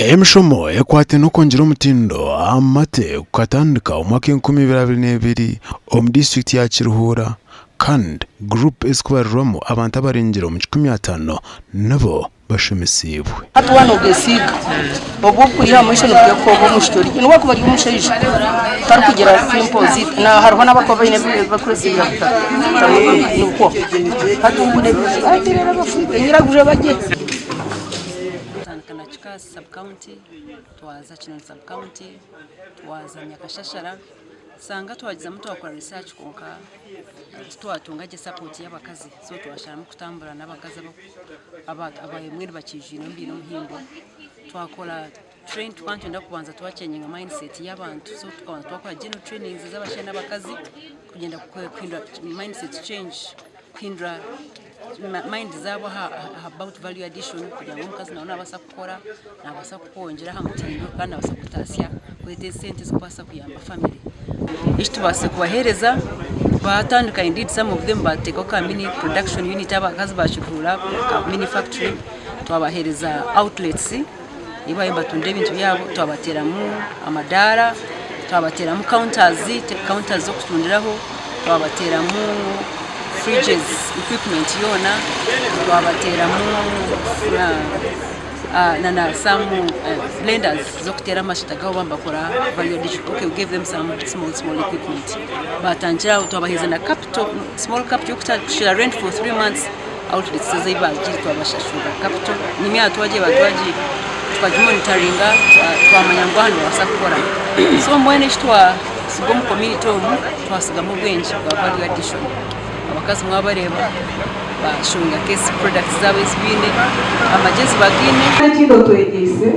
Emishomo ekwate nokongera omutindo amate kukatandika omwaka 2022 omu district ya KIRUHURA kandi group esikubarirwamu abantu abarengera omu 50 nabo bashomesibwe. Atwana ogesiga obu kurira mwisho n'ubweko bw'umushtori n'uwa kubari umushaija tari kugera imposit na hariho n'abakova ine bakuresiga nuko hatubude atirera bafunze nyiraguje baje kana sub county twaza kino sub county twaza Nyakashashara sanga twagiza mtu akora research konka twatungaje support y'abakazi so twashaka kutambura n'abakazi abayemwere bakijino mbino muhimbo twakora train twantenda kubanza twacenyenga mindset y'abantu so tukabanza twakora general trainings z'abashana n'abakazi kugenda kwindra mindset change kwindra mind zabo about value addition kugira ngo umukazi naona abasa gukora nabasa kongera hamutindo kandi abasa kutasya kwete sente zo kwasa kuyamba family ishtubase kubahereza batandika indeed some of them but take mini production unit abakazi bashukura mini factory twabahereza outlets iba imbatunde ibintu byabo twabateramu amadara twabateramu counters zo kutundiraho twabateramu fridges equipment yona twabateramu nana some blenders zo kutera mashitagaho bambakora value addition. Okay, we gave them some small equipment batangira twabahiza na capital small capital kushira rent for 3 months outlets zaiba jiri twabashashura capital nimya twaje monitoringa twamanya ngwano basakora so mwene shitwa sigomu community omu twasigamu bwenji bwa value addition abakazi mwabareba bashunga case products zabo isbine amagezi bagine kindo twegese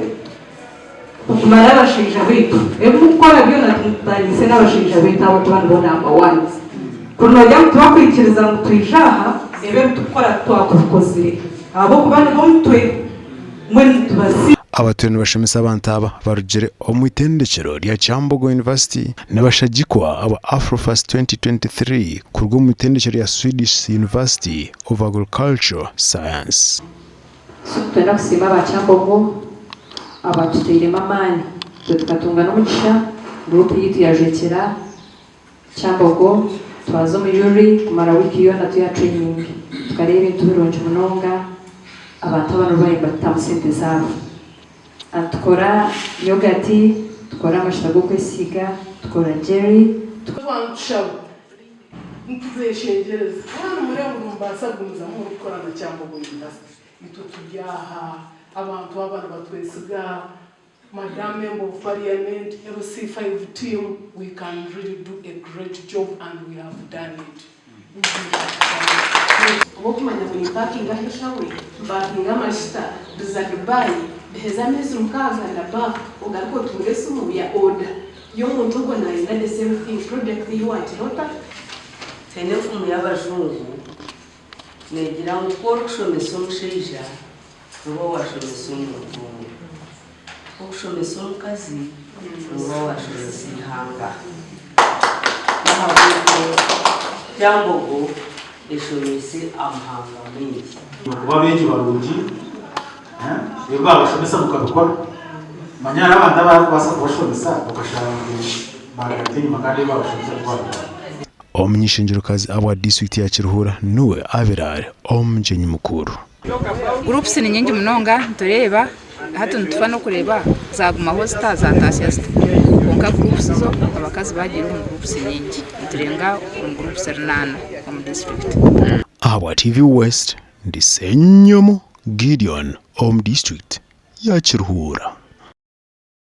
kumara abashinja bitu ebukora byo natutangise n'abashinja bitu abo tubana number 1 kunojya twakwikiriza ngo twijaha ebe tukora twakukoze abo kubana bomutwe muri tubasi abatweni bashemesa abantu aba barugere omwitendekero lya Kyambogo University nabashagikwa aba Afrofest 2023 kurwo mwitendekero ya Swedish University of Agriculture Science. Twenda kusima ba Kyambogo abatuteire mamani tukatunga n'umugisha group yitu yajekera Kyambogo twazo mu jury kumara wiki yona tuya training tukareba ibintu bironje munonga abantu abantu bari batamusente zabo tukora yogati tukora amashitago kwesiga tukora jelly twanshaho ntuzeshengereza hano muri Mbasa gumiza mu gukora na Kyambogo University itutujyaha abantu abana batwesiga Madam Member of Parliament LC5 team we can really do a great job and we have done it. Wokumanya kwenye parking ahishawe parking amashita duzadubai heza mezi mukaza na ba ugaruko tungesu mu ya order yo muntu ngo na ina the same thing project you want rota tene fumu y'abajungu negira ngo korushomeso musheja ngo washomesa umuntu okushomesa omukazi ngo washomesa ihanga nahabwo Kyambogo eshomese amahanga menshi babenji barungi yego abashomesa mukabikora manyara abandi basa kubashomesa bakashara bagatini makade babashomesa kwa Omunyishingirokazi aba district ya KIRUHURA nuwe aberare omujenyi mukuru. Groups ni nyingi munonga tureba hatu ntufa no kureba zagumaho zitazatashya konka groups zo abakazi bagiye mu groups nyingi turenga mu groups 8 mu district. Aba TV West ndisenyomo Gideon district ya KIRUHURA.